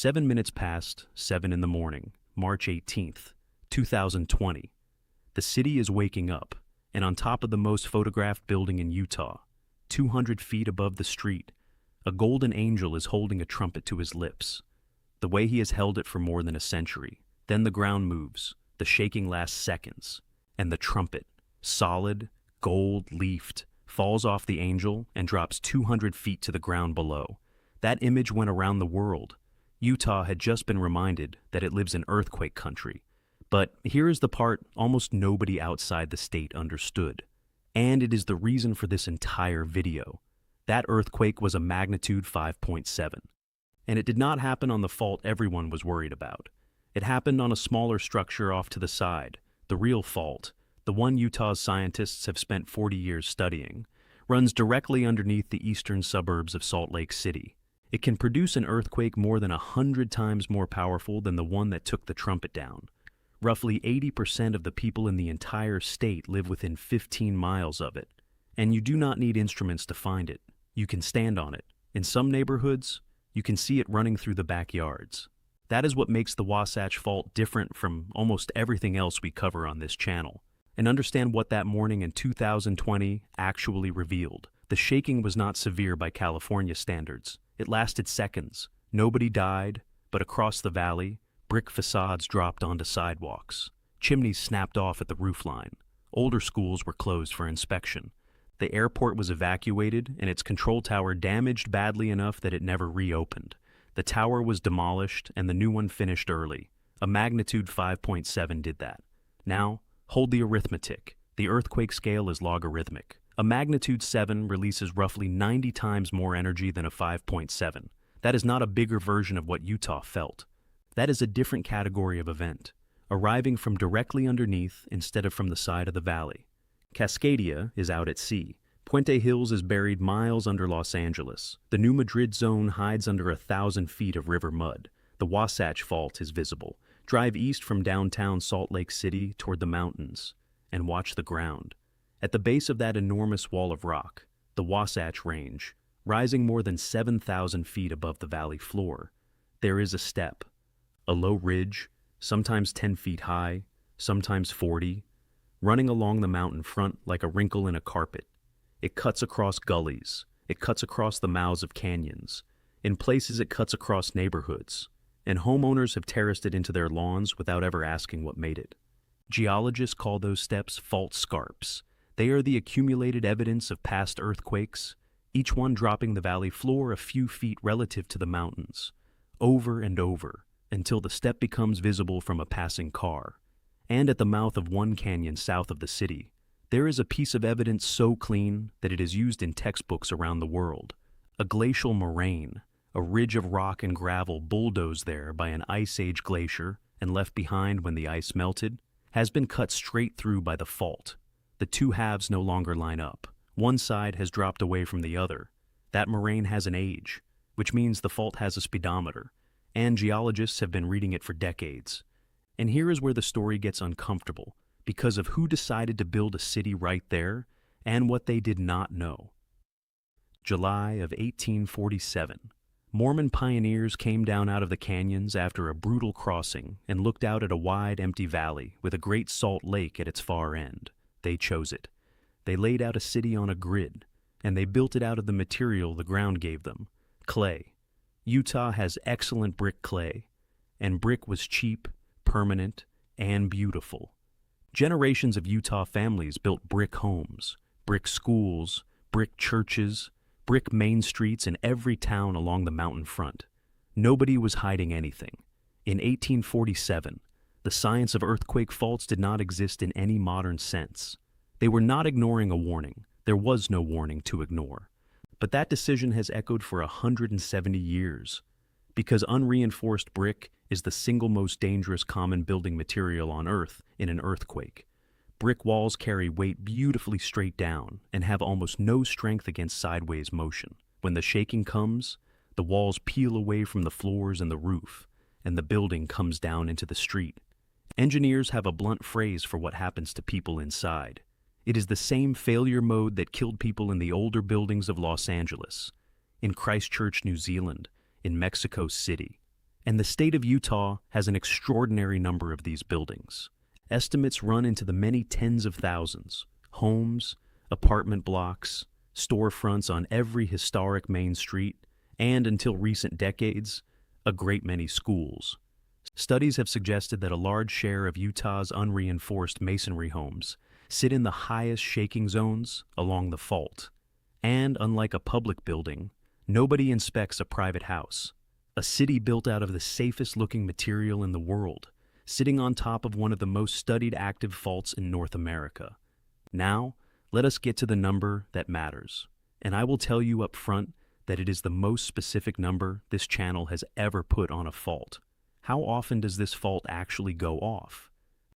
7 minutes past 7 in the morning, March 18th, 2020. The city is waking up, and on top of the most photographed building in Utah, 200 feet above the street, a golden angel is holding a trumpet to his lips, the way he has held it for more than a century. Then the ground moves, the shaking lasts seconds, and the trumpet, solid, gold-leafed, falls off the angel and drops 200 feet to the ground below. That image went around the world. Utah had just been reminded that it lives in earthquake country. But here is the part almost nobody outside the state understood. And it is the reason for this entire video. That earthquake was a magnitude 5.7. And it did not happen on the fault everyone was worried about. It happened on a smaller structure off to the side. The real fault, the one Utah's scientists have spent 40 years studying, runs directly underneath the eastern suburbs of Salt Lake City. It can produce an earthquake more than 100 times more powerful than the one that took the trumpet down. Roughly 80% of the people in the entire state live within 15 miles of it. And you do not need instruments to find it. You can stand on it. In some neighborhoods, you can see it running through the backyards. That is what makes the Wasatch Fault different from almost everything else we cover on this channel. And understand what that morning in 2020 actually revealed. The shaking was not severe by California standards. It lasted seconds. Nobody died, but across the valley, brick facades dropped onto sidewalks. Chimneys snapped off at the roofline. Older schools were closed for inspection. The airport was evacuated, and its control tower damaged badly enough that it never reopened. The tower was demolished, and the new one finished early. A magnitude 5.7 did that. Now, hold the arithmetic. The earthquake scale is logarithmic. A magnitude 7 releases roughly 90 times more energy than a 5.7. That is not a bigger version of what Utah felt. That is a different category of event, arriving from directly underneath instead of from the side of the valley. Cascadia is out at sea. Puente Hills is buried miles under Los Angeles. The New Madrid zone hides under 1,000 feet of river mud. The Wasatch Fault is visible. Drive east from downtown Salt Lake City toward the mountains and watch the ground. At the base of that enormous wall of rock, the Wasatch Range, rising more than 7,000 feet above the valley floor, there is a step, a low ridge, sometimes 10 feet high, sometimes 40, running along the mountain front like a wrinkle in a carpet. It cuts across gullies. It cuts across the mouths of canyons. In places it cuts across neighborhoods, and homeowners have terraced it into their lawns without ever asking what made it. Geologists call those steps fault scarps. They are the accumulated evidence of past earthquakes, each one dropping the valley floor a few feet relative to the mountains, over and over, until the step becomes visible from a passing car. And at the mouth of one canyon south of the city, there is a piece of evidence so clean that it is used in textbooks around the world. A glacial moraine, a ridge of rock and gravel bulldozed there by an ice age glacier and left behind when the ice melted, has been cut straight through by the fault. The two halves no longer line up. One side has dropped away from the other. That moraine has an age, which means the fault has a speedometer, and geologists have been reading it for decades. And here is where the story gets uncomfortable, because of who decided to build a city right there and what they did not know. July of 1847. Mormon pioneers came down out of the canyons after a brutal crossing and looked out at a wide, empty valley with a great salt lake at its far end. They chose it. They laid out a city on a grid, and they built it out of the material the ground gave them, clay. Utah has excellent brick clay, and brick was cheap, permanent, and beautiful. Generations of Utah families built brick homes, brick schools, brick churches, brick main streets in every town along the mountain front. Nobody was hiding anything. In 1847, the science of earthquake faults did not exist in any modern sense. They were not ignoring a warning. There was no warning to ignore. But that decision has echoed for 170 years, because unreinforced brick is the single most dangerous common building material on Earth in an earthquake. Brick walls carry weight beautifully straight down and have almost no strength against sideways motion. When the shaking comes, the walls peel away from the floors and the roof, and the building comes down into the street. Engineers have a blunt phrase for what happens to people inside. It is the same failure mode that killed people in the older buildings of Los Angeles, in Christchurch, New Zealand, in Mexico City, And the state of Utah has an extraordinary number of these buildings. Estimates run into the many tens of thousands. Homes, apartment blocks, storefronts on every historic main street, and until recent decades, a great many schools. Studies have suggested that a large share of Utah's unreinforced masonry homes sit in the highest shaking zones along the fault. And unlike a public building, nobody inspects a private house. A city built out of the safest looking material in the world, sitting on top of one of the most studied active faults in North America. Now, let us get to the number that matters. And I will tell you up front that it is the most specific number this channel has ever put on a fault. How often does this fault actually go off?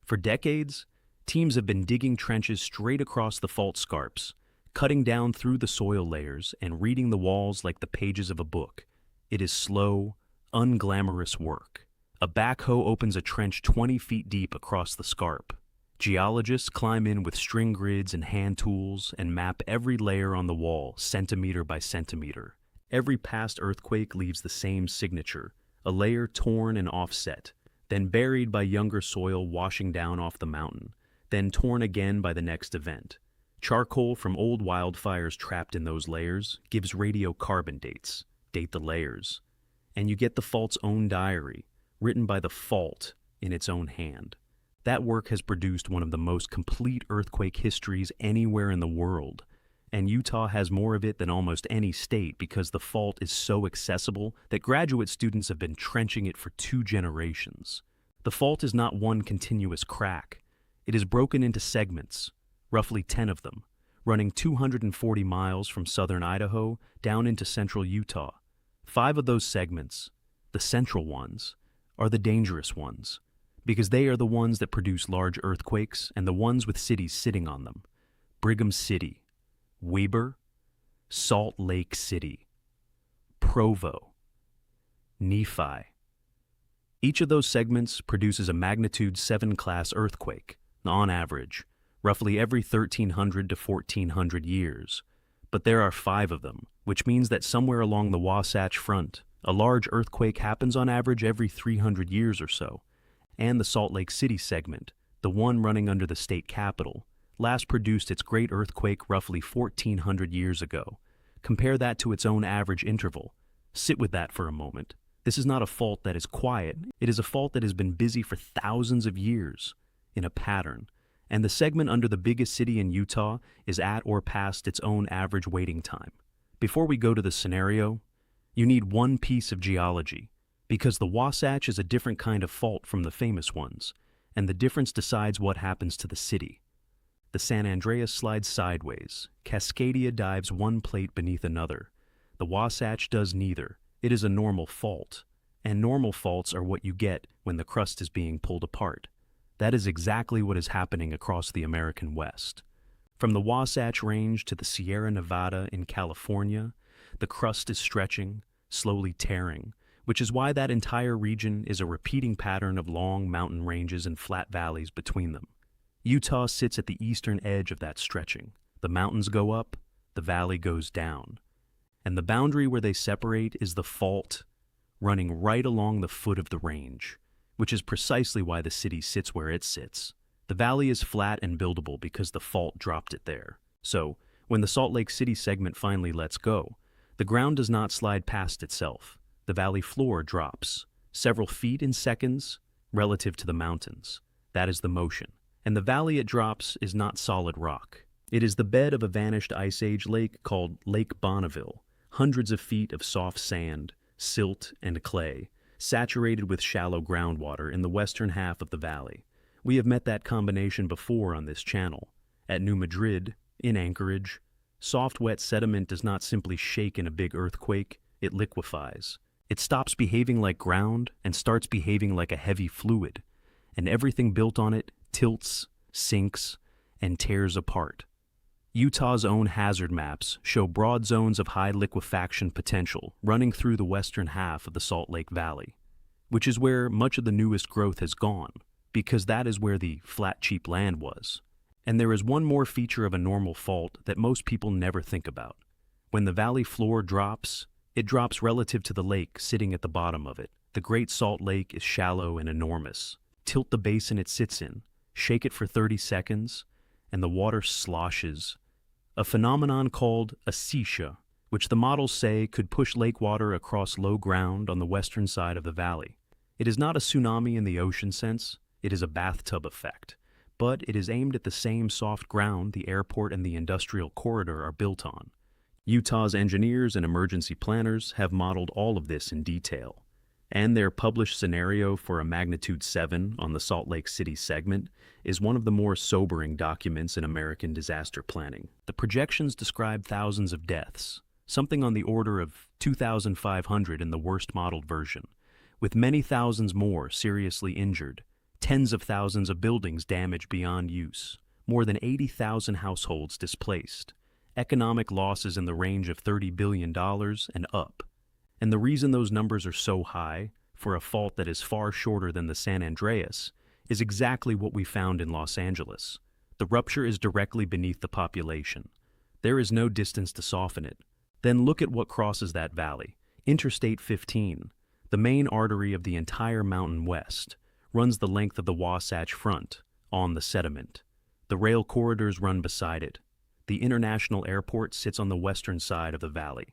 For decades, teams have been digging trenches straight across the fault scarps, cutting down through the soil layers and reading the walls like the pages of a book. It is slow, unglamorous work. A backhoe opens a trench 20 feet deep across the scarp. Geologists climb in with string grids and hand tools and map every layer on the wall, centimeter by centimeter. Every past earthquake leaves the same signature, a layer torn and offset, then buried by younger soil washing down off the mountain, then torn again by the next event. Charcoal from old wildfires trapped in those layers gives radiocarbon dates, date the layers, and you get the fault's own diary, written by the fault in its own hand. That work has produced one of the most complete earthquake histories anywhere in the world, and Utah has more of it than almost any state because the fault is so accessible that graduate students have been trenching it for 2 generations. The fault is not one continuous crack. It is broken into segments, roughly 10 of them, running 240 miles from southern Idaho down into central Utah. 5 of those segments, the central ones, are the dangerous ones, because they are the ones that produce large earthquakes and the ones with cities sitting on them. Brigham City, Weber, Salt Lake City, Provo, Nephi. Each of those segments produces a magnitude 7 class earthquake, on average, roughly every 1,300 to 1,400 years. But there are 5 of them, which means that somewhere along the Wasatch Front, a large earthquake happens on average every 300 years or so. And the Salt Lake City segment, the one running under the state capitol, last produced its great earthquake roughly 1,400 years ago. Compare that to its own average interval. Sit with that for a moment. This is not a fault that is quiet. It is a fault that has been busy for thousands of years, in a pattern. And the segment under the biggest city in Utah is at or past its own average waiting time. Before we go to the scenario, you need one piece of geology, because the Wasatch is a different kind of fault from the famous ones, and the difference decides what happens to the city. The San Andreas slides sideways. Cascadia dives one plate beneath another. The Wasatch does neither. It is a normal fault, and normal faults are what you get when the crust is being pulled apart. That is exactly what is happening across the American West. From the Wasatch Range to the Sierra Nevada in California, the crust is stretching, slowly tearing, which is why that entire region is a repeating pattern of long mountain ranges and flat valleys between them. Utah sits at the eastern edge of that stretching. The mountains go up, the valley goes down. And the boundary where they separate is the fault, running right along the foot of the range, which is precisely why the city sits where it sits. The valley is flat and buildable because the fault dropped it there. So, when the Salt Lake City segment finally lets go, the ground does not slide past itself. The valley floor drops, several feet in seconds, relative to the mountains. That is the motion. And the valley it drops is not solid rock. It is the bed of a vanished Ice Age lake called Lake Bonneville, hundreds of feet of soft sand, silt, and clay, saturated with shallow groundwater in the western half of the valley. We have met that combination before on this channel. At New Madrid, in Anchorage, soft wet sediment does not simply shake in a big earthquake, it liquefies. It stops behaving like ground and starts behaving like a heavy fluid, and everything built on it tilts, sinks, and tears apart. Utah's own hazard maps show broad zones of high liquefaction potential running through the western half of the Salt Lake Valley, which is where much of the newest growth has gone, because that is where the flat, cheap land was. And there is one more feature of a normal fault that most people never think about. When the valley floor drops, it drops relative to the lake sitting at the bottom of it. The Great Salt Lake is shallow and enormous. Tilt the basin it sits in, shake it for 30 seconds, and the water sloshes. A phenomenon called a seisha, which the models say could push lake water across low ground on the western side of the valley. It is not a tsunami in the ocean sense, it is a bathtub effect, but it is aimed at the same soft ground the airport and the industrial corridor are built on. Utah's engineers and emergency planners have modeled all of this in detail, and their published scenario for a magnitude 7 on the Salt Lake City segment is one of the more sobering documents in American disaster planning. The projections describe thousands of deaths, something on the order of 2,500 in the worst modeled version, with many thousands more seriously injured, tens of thousands of buildings damaged beyond use, more than 80,000 households displaced, economic losses in the range of $30 billion and up. And the reason those numbers are so high, for a fault that is far shorter than the San Andreas, is exactly what we found in Los Angeles. The rupture is directly beneath the population. There is no distance to soften it. Then look at what crosses that valley. Interstate 15, the main artery of the entire mountain west, runs the length of the Wasatch Front, on the sediment. The rail corridors run beside it. The international airport sits on the western side of the valley,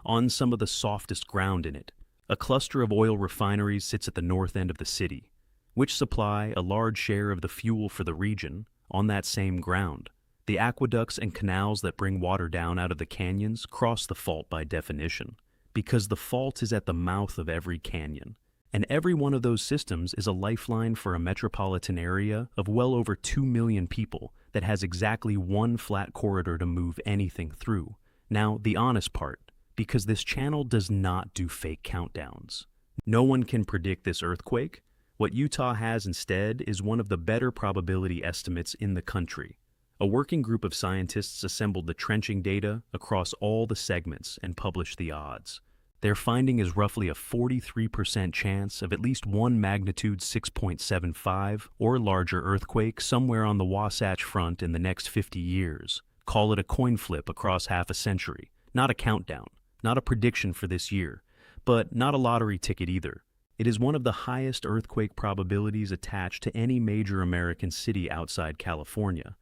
on some of the softest ground in it. A cluster of oil refineries sits at the north end of the city, which supply a large share of the fuel for the region on that same ground. The aqueducts and canals that bring water down out of the canyons cross the fault by definition, because the fault is at the mouth of every canyon. And every one of those systems is a lifeline for a metropolitan area of well over 2 million people that has exactly one flat corridor to move anything through. Now, the honest part, because this channel does not do fake countdowns. No one can predict this earthquake. What Utah has instead is one of the better probability estimates in the country. A working group of scientists assembled the trenching data across all the segments and published the odds. Their finding is roughly a 43% chance of at least one magnitude 6.75 or larger earthquake somewhere on the Wasatch Front in the next 50 years. Call it a coin flip across half a century. Not a countdown, not a prediction for this year, but not a lottery ticket either. It is one of the highest earthquake probabilities attached to any major American city outside California,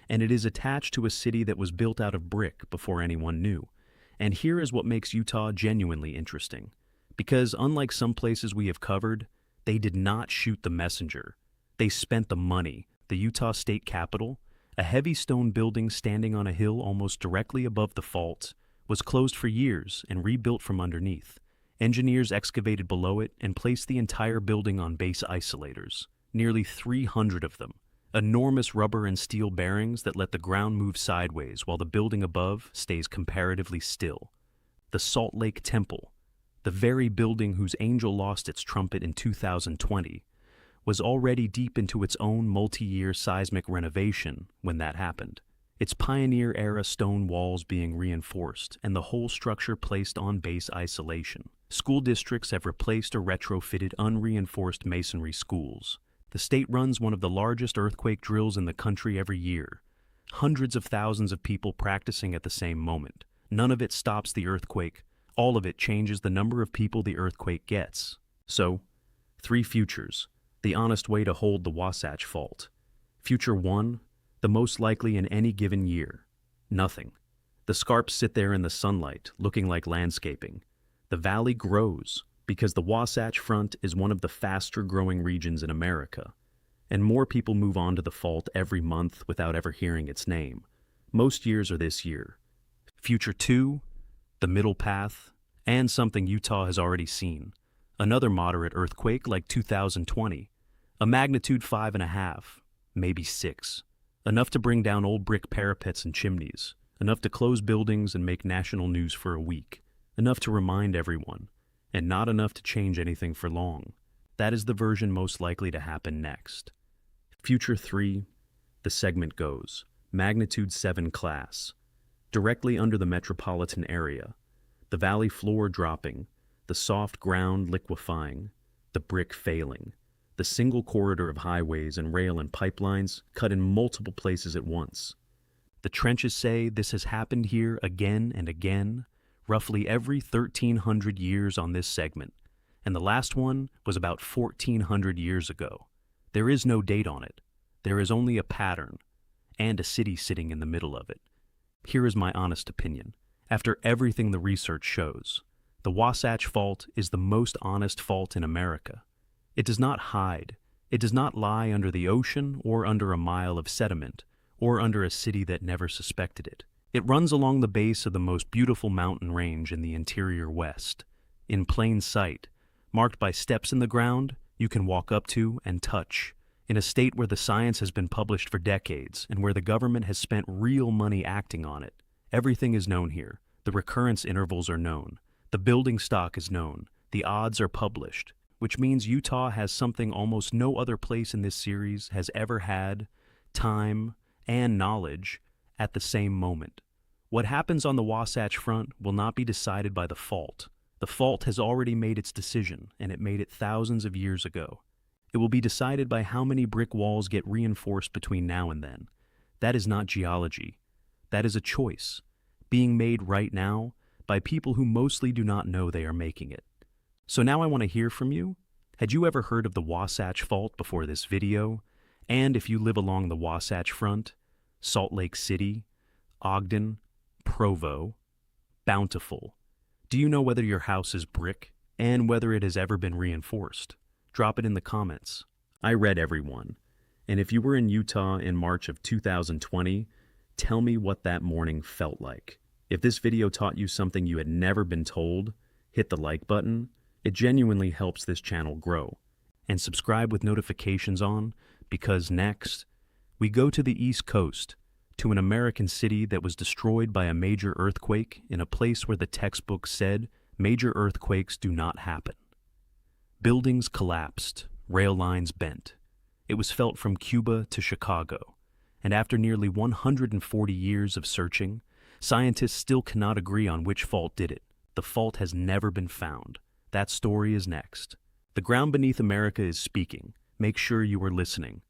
and it is attached to a city that was built out of brick before anyone knew. And here is what makes Utah genuinely interesting. Because unlike some places we have covered, they did not shoot the messenger. They spent the money. The Utah State Capitol, a heavy stone building standing on a hill almost directly above the fault, was closed for years and rebuilt from underneath. Engineers excavated below it and placed the entire building on base isolators, nearly 300 of them. Enormous rubber and steel bearings that let the ground move sideways while the building above stays comparatively still. The Salt Lake Temple, the very building whose angel lost its trumpet in 2020, was already deep into its own multi-year seismic renovation when that happened. Its pioneer-era stone walls being reinforced and the whole structure placed on base isolation. School districts have replaced or retrofitted unreinforced masonry schools. The state runs one of the largest earthquake drills in the country every year. Hundreds of thousands of people practicing at the same moment. None of it stops the earthquake. All of it changes the number of people the earthquake gets. So, 3 futures. The honest way to hold the Wasatch Fault. Future 1, the most likely in any given year. Nothing. The scarps sit there in the sunlight, looking like landscaping. The valley grows, because the Wasatch Front is one of the faster-growing regions in America, and more people move on to the fault every month without ever hearing its name. Most years are this year. Future 2, the middle path, and something Utah has already seen. Another moderate earthquake like 2020, a magnitude 5.5, maybe 6. Enough to bring down old brick parapets and chimneys, enough to close buildings and make national news for a week, enough to remind everyone, and not enough to change anything for long. That is the version most likely to happen next. Future 3, the segment goes, magnitude 7 class, directly under the metropolitan area, the valley floor dropping, the soft ground liquefying, the brick failing, the single corridor of highways and rail and pipelines cut in multiple places at once. The trenches say this has happened here again and again, roughly every 1,300 years on this segment, and the last one was about 1,400 years ago. There is no date on it. There is only a pattern, and a city sitting in the middle of it. Here is my honest opinion. After everything the research shows, the Wasatch Fault is the most honest fault in America. It does not hide. It does not lie under the ocean or under a mile of sediment or under a city that never suspected it. It runs along the base of the most beautiful mountain range in the interior West, in plain sight, marked by steps in the ground you can walk up to and touch, in a state where the science has been published for decades and where the government has spent real money acting on it. Everything is known here. The recurrence intervals are known. The building stock is known. The odds are published, which means Utah has something almost no other place in this series has ever had: time and knowledge at the same moment. What happens on the Wasatch Front will not be decided by the fault. The fault has already made its decision, and it made it thousands of years ago. It will be decided by how many brick walls get reinforced between now and then. That is not geology. That is a choice, being made right now by people who mostly do not know they are making it. So now I want to hear from you. Had you ever heard of the Wasatch Fault before this video? And if you live along the Wasatch Front, Salt Lake City, Ogden, Provo, Bountiful, do you know whether your house is brick and whether it has ever been reinforced? Drop it in the comments. I read every one. And if you were in Utah in March of 2020, tell me what that morning felt like. If this video taught you something you had never been told, hit the like button. It genuinely helps this channel grow. And subscribe with notifications on, because next, we go to the East Coast, to an American city that was destroyed by a major earthquake in a place where the textbook said major earthquakes do not happen. Buildings collapsed, rail lines bent. It was felt from Cuba to Chicago, and after nearly 140 years of searching, scientists still cannot agree on which fault did it. The fault has never been found. That story is next. The ground beneath America is speaking. Make sure you are listening.